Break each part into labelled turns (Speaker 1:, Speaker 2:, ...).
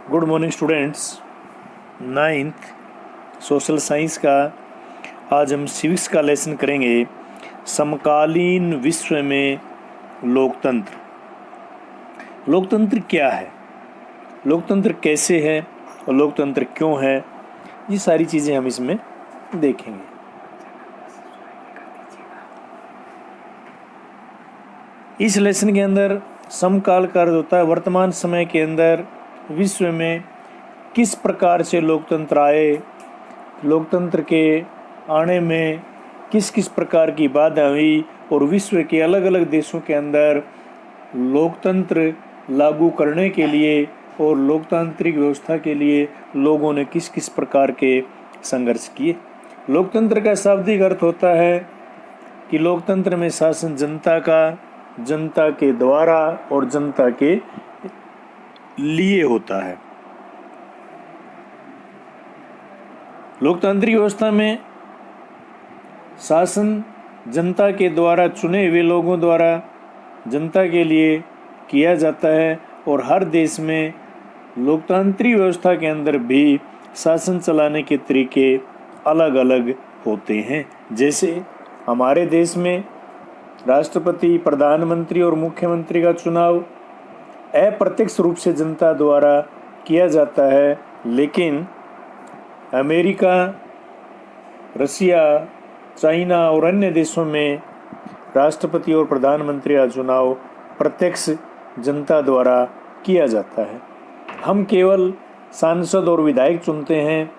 Speaker 1: Good morning students. Ninth social science का आज हम सिविक्स का लेसन करेंगे। समकालीन विश्व में लोकतंत्र। लोकतंत्र क्या है, लोकतंत्र कैसे है और लोकतंत्र क्यों है, ये सारी चीज़ें हम इसमें देखेंगे। इस लेसन के अंदर समकाल का अर्थ होता है वर्तमान समय के अंदर विश्व में किस प्रकार से लोकतंत्र आए, लोकतंत्र के आने में किस किस प्रकार की बाधा हुई और विश्व के अलग अलग देशों के अंदर लोकतंत्र लागू करने के लिए और लोकतांत्रिक व्यवस्था के लिए लोगों ने किस किस प्रकार के संघर्ष किए। लोकतंत्र का शाब्दिक अर्थ होता है कि लोकतंत्र में शासन जनता का, जनता के द्वारा और जनता के लिए होता है। लोकतांत्रिक व्यवस्था में शासन जनता के द्वारा चुने हुए लोगों द्वारा जनता के लिए किया जाता है और हर देश में लोकतांत्रिक व्यवस्था के अंदर भी शासन चलाने के तरीके अलग अलग होते हैं। जैसे हमारे देश में राष्ट्रपति, प्रधानमंत्री और मुख्यमंत्री का चुनाव अप्रत्यक्ष रूप से जनता द्वारा किया जाता है, लेकिन अमेरिका, रसिया, चाइना और अन्य देशों में राष्ट्रपति और प्रधानमंत्री का चुनाव प्रत्यक्ष जनता द्वारा किया जाता है। हम केवल सांसद और विधायक चुनते हैं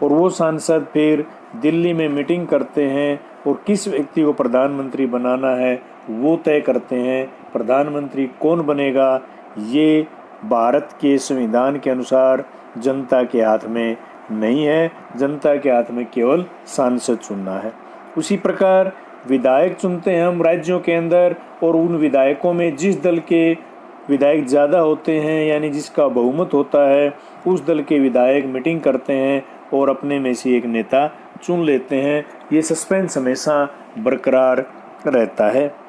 Speaker 1: और वो सांसद फिर दिल्ली में मीटिंग करते हैं और किस व्यक्ति को प्रधानमंत्री बनाना है वो तय करते हैं। प्रधानमंत्री कौन बनेगा ये भारत के संविधान के अनुसार जनता के हाथ में नहीं है, जनता के हाथ में केवल सांसद चुनना है। उसी प्रकार विधायक चुनते हैं हम राज्यों के अंदर और उन विधायकों में जिस दल के विधायक ज़्यादा होते हैं यानी जिसका बहुमत होता है उस दल के विधायक मीटिंग करते हैं और अपने में से एक नेता चुन लेते हैं। ये सस्पेंस हमेशा बरकरार रहता है।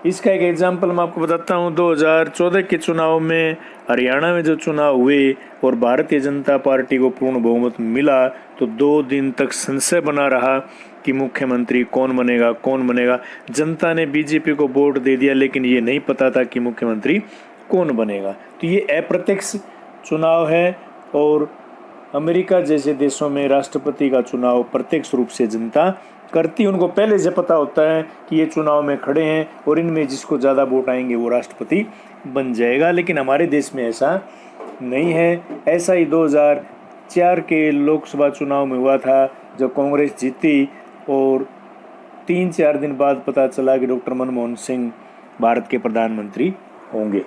Speaker 1: इसका एक एग्जाम्पल मैं आपको बताता हूँ। 2014 के चुनाव में हरियाणा में जो चुनाव हुए और भारतीय जनता पार्टी को पूर्ण बहुमत मिला तो 2 दिन तक संशय बना रहा कि मुख्यमंत्री कौन बनेगा। जनता ने बीजेपी को वोट दे दिया, लेकिन ये नहीं पता था कि मुख्यमंत्री कौन बनेगा। तो ये अप्रत्यक्ष चुनाव है और अमेरिका जैसे देशों में राष्ट्रपति का चुनाव प्रत्यक्ष रूप से जनता करती है। उनको पहले से पता होता है कि ये चुनाव में खड़े हैं और इनमें जिसको ज़्यादा वोट आएंगे वो राष्ट्रपति बन जाएगा, लेकिन हमारे देश में ऐसा नहीं है। ऐसा ही 2004 के लोकसभा चुनाव में हुआ था जब कांग्रेस जीती और 3-4 दिन बाद पता चला कि डॉक्टर मनमोहन सिंह भारत के प्रधानमंत्री होंगे।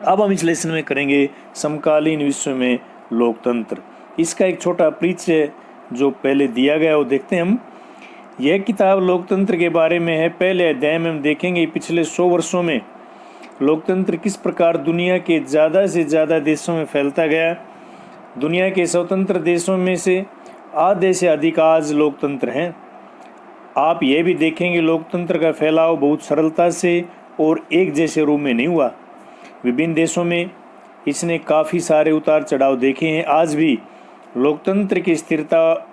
Speaker 1: अब हम इस लेसन में करेंगे समकालीन विश्व में लोकतंत्र। इसका एक छोटा परिचय जो पहले दिया गया वो देखते हैं हम। यह किताब लोकतंत्र के बारे में है। पहले अध्याय में हम देखेंगे पिछले 100 वर्षों में लोकतंत्र किस प्रकार दुनिया के ज़्यादा से ज़्यादा देशों में फैलता गया। दुनिया के स्वतंत्र देशों में से आधे से अधिक आज लोकतंत्र हैं। आप यह भी देखेंगे लोकतंत्र का फैलाव बहुत सरलता से और एक जैसे रूप में नहीं हुआ। विभिन्न देशों में इसने काफ़ी सारे उतार चढ़ाव देखे हैं। आज भी लोकतंत्र की स्थिरता,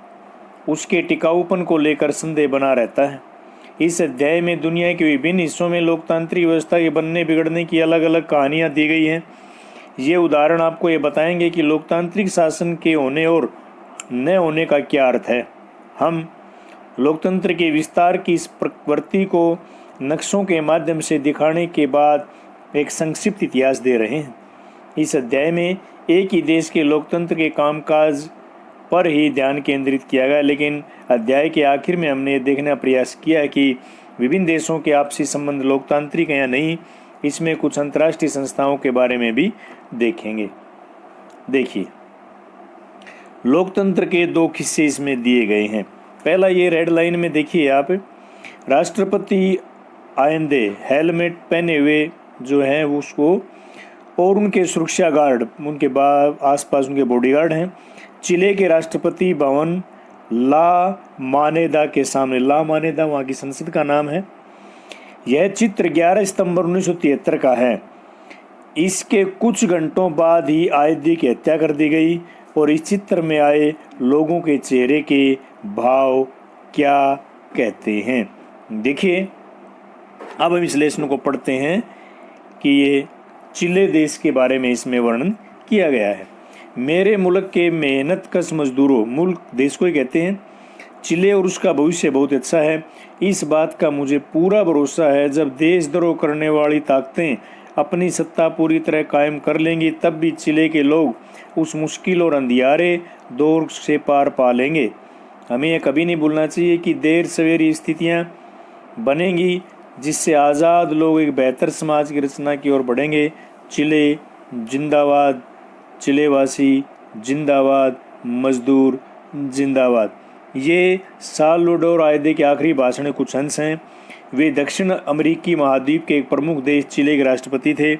Speaker 1: उसके टिकाऊपन को लेकर संदेह बना रहता है। इस अध्याय में दुनिया के विभिन्न हिस्सों में लोकतांत्रिक व्यवस्था के बनने बिगड़ने की अलग अलग कहानियाँ दी गई हैं। ये उदाहरण आपको ये बताएंगे कि लोकतांत्रिक शासन के होने और न होने का क्या अर्थ है। हम लोकतंत्र के विस्तार की इस प्रवृत्ति को नक्शों के माध्यम से दिखाने के बाद एक संक्षिप्त इतिहास दे रहे हैं। इस अध्याय में एक ही देश के लोकतंत्र के कामकाज पर ही ध्यान केंद्रित किया गया, लेकिन अध्याय के आखिर में हमने देखने का प्रयास किया है कि विभिन्न देशों के आपसी संबंध लोकतांत्रिक हैं या नहीं। इसमें कुछ अंतर्राष्ट्रीय संस्थाओं के बारे में भी देखेंगे। देखिए, लोकतंत्र के 2 हिस्से इसमें दिए गए हैं। पहला ये रेड लाइन में देखिए आप, राष्ट्रपति आइंदे हेलमेट पहने हुए जो हैं उसको और उनके सुरक्षा गार्ड, उनके आसपास उनके बॉडीगार्ड हैं। चिले के राष्ट्रपति भवन ला मानेदा के सामने, ला मानेदा वहाँ की संसद का नाम है। यह चित्र 11 सितंबर 1973 का है। इसके कुछ घंटों बाद ही आयदी की हत्या कर दी गई और इस चित्र में आए लोगों के चेहरे के भाव क्या कहते हैं। देखिए, अब हम इस लेसन को पढ़ते हैं कि ये चिले देश के बारे में इसमें वर्णन किया गया है। मेरे मुल्क के मेहनतकश मजदूरों, मुल्क देश को ही कहते हैं, चिले और उसका भविष्य बहुत अच्छा है। इस बात का मुझे पूरा भरोसा है, जब देशद्रोह करने वाली ताकतें अपनी सत्ता पूरी तरह कायम कर लेंगी, तब भी चिले के लोग उस मुश्किल और अंधियारे दौर से पार पा लेंगे। हमें यह कभी नहीं भूलना चाहिए कि देर सवेरी स्थितियां बनेंगी जिससे आज़ाद लोग एक बेहतर समाज की रचना की ओर बढ़ेंगे। चिले जिंदाबाद, चिलेवासी जिंदाबाद, मजदूर जिंदाबाद। ये साल्वाडोर आयदे के आखिरी भाषण के कुछ अंश हैं। वे दक्षिण अमेरिकी महाद्वीप के एक प्रमुख देश चिले के राष्ट्रपति थे।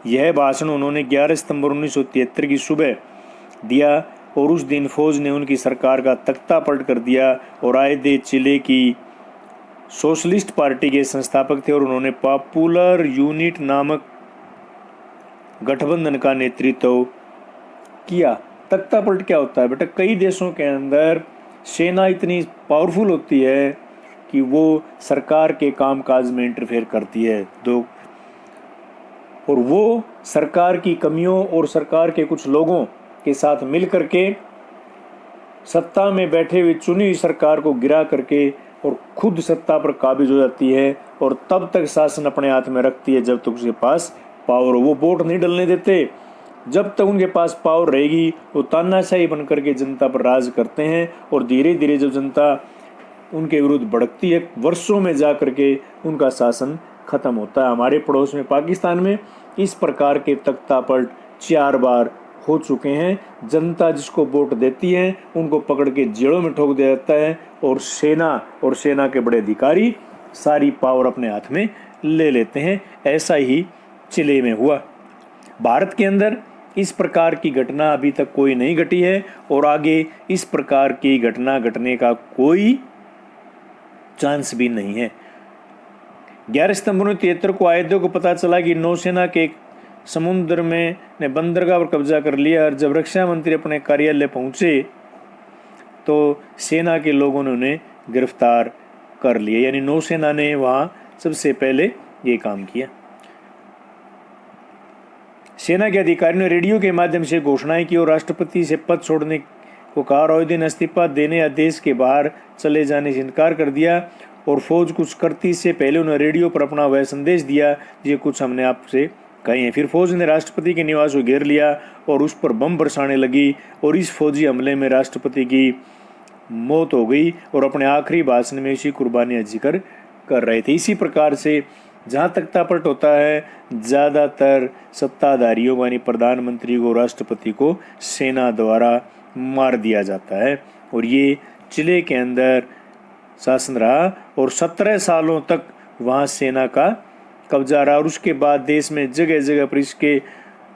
Speaker 1: यह भाषण उन्होंने 11 सितंबर 1973 की सुबह दिया और उस दिन फौज ने उनकी सरकार का तख्ता पलट कर दिया और आयदे चिले की सोशलिस्ट पार्टी के संस्थापक थे और उन्होंने पॉपुलर यूनिट नामक गठबंधन का नेतृत्व किया। तख्ता पलट क्या होता है बेटा? कई देशों के अंदर सेना इतनी पावरफुल होती है कि वो सरकार के कामकाज में इंटरफेयर करती है और वो सरकार की कमियों और सरकार के कुछ लोगों के साथ मिल करके सत्ता में बैठे हुए चुनी हुई सरकार को गिरा करके और खुद सत्ता पर काबिज हो जाती है और तब तक शासन अपने हाथ में रखती है जब तक उसके पास पावर हो। वो वोट नहीं डलने देते। जब तक उनके पास पावर रहेगी वो तानाशाही बन करके जनता पर राज करते हैं और धीरे धीरे जब जनता उनके विरुद्ध भड़कती है, वर्षों में जा करके उनका शासन खत्म होता है। हमारे पड़ोस में पाकिस्तान में इस प्रकार के तख्तापलट 4 बार हो चुके हैं। जनता जिसको वोट देती है उनको पकड़ के जेलों में ठोक दिया जाता है और सेना के बड़े अधिकारी सारी पावर अपने हाथ में ले लेते हैं। ऐसा ही चिले में हुआ। भारत के अंदर इस प्रकार की घटना अभी तक कोई नहीं घटी है और आगे इस प्रकार की घटना घटने का कोई चांस भी नहीं है। 11 सितंबर 1973 को आयदों को पता चला कि नौसेना के समुद्र में ने बंदरगाह पर कब्जा कर लिया और जब रक्षा मंत्री अपने कार्यालय पहुंचे तो सेना के लोगों ने उन्हें गिरफ्तार कर लिया। यानी नौसेना ने वहां सबसे पहले ये काम किया। सेना के अधिकारियों ने रेडियो के माध्यम से घोषणाएं की और राष्ट्रपति से पद छोड़ने को कहा और दिन इस्तीफा देने या देश के बाहर चले जाने से इनकार कर दिया और फौज कुछ करती से पहले उन्होंने रेडियो पर अपना वह संदेश दिया ये कुछ हमने आपसे कहे हैं। फिर फौज ने राष्ट्रपति के निवास को घेर लिया और उस पर बम बरसाने लगी और इस फौजी हमले में राष्ट्रपति की मौत हो गई और अपने आखिरी भाषण में इसी कुर्बानी जिक्र कर रहे थे। इसी प्रकार से जहाँ तख्तापलट होता है ज़्यादातर सत्ताधारियों यानी प्रधानमंत्री को, राष्ट्रपति को सेना द्वारा मार दिया जाता है और ये चिले के अंदर शासन रहा और 17 सालों तक वहाँ सेना का कब्जा रहा और उसके बाद देश में जगह जगह पर इसके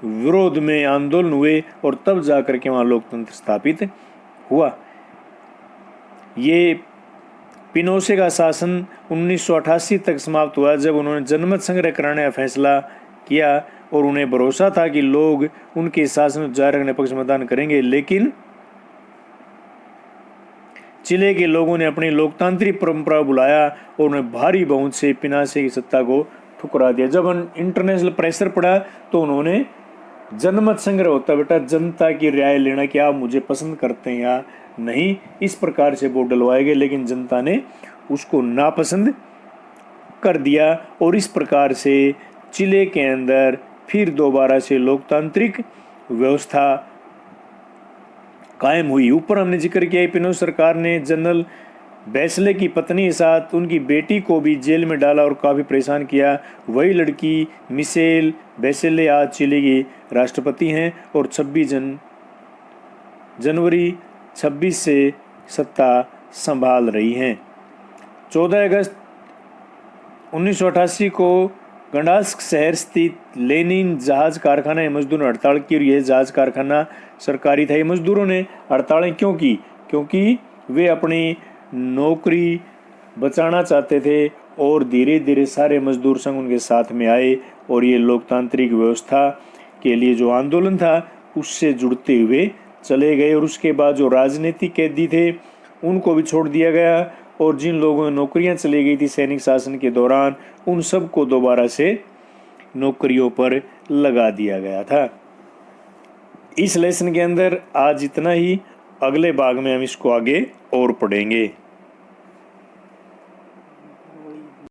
Speaker 1: विरोध में आंदोलन हुए और तब जाकर के वहाँ लोकतंत्र स्थापित हुआ। ये पिनोशे का शासन 1988 तक समाप्त हुआ जब उन्होंने जनमत संग्रह कराने का फैसला किया और उन्हें भरोसा था कि लोग उनके शासन जारी रखने पक्ष मतदान करेंगे, लेकिन चिले के लोगों ने अपनी लोकतांत्रिक परंपरा बुलाया और उन्हें भारी बहुमत से पिनोशे की सत्ता को ठुकरा दिया। जब इंटरनेशनल प्रेशर पड़ा तो उन्होंने जनमत संग्रह होता बेटा जनता की राय लेना कि आप मुझे पसंद करते हैं या नहीं, इस प्रकार से वोट डलवाए गए, लेकिन जनता ने उसको नापसंद कर दिया और इस प्रकार से चिले के अंदर फिर दोबारा से लोकतांत्रिक व्यवस्था कायम हुई। ऊपर हमने जिक्र किया पिनोशे सरकार ने जनरल बैचले की पत्नी के साथ उनकी बेटी को भी जेल में डाला और काफ़ी परेशान किया। वही लड़की मिशेल बैचले आज चिली की राष्ट्रपति हैं और 26 जनवरी 26 से सत्ता संभाल रही हैं। 14 अगस्त 1988 को गंडास्क शहर स्थित लेनिन जहाज कारखाना मजदूरों ने हड़ताल की और यह जहाज कारखाना सरकारी था। मजदूरों ने हड़तालें क्यों की? क्योंकि वे अपनी नौकरी बचाना चाहते थे और धीरे धीरे सारे मजदूर संघ उनके साथ में आए और ये लोकतांत्रिक व्यवस्था के लिए जो आंदोलन था उससे जुड़ते हुए चले गए। और उसके बाद जो राजनीतिक कैदी थे उनको भी छोड़ दिया गया और जिन लोगों में नौकरियां चली गई थी सैनिक शासन के दौरान उन सबको दोबारा से नौकरियों पर लगा दिया गया था। इस लेसन के अंदर आज इतना ही। अगले भाग में हम इसको आगे और पढ़ेंगे।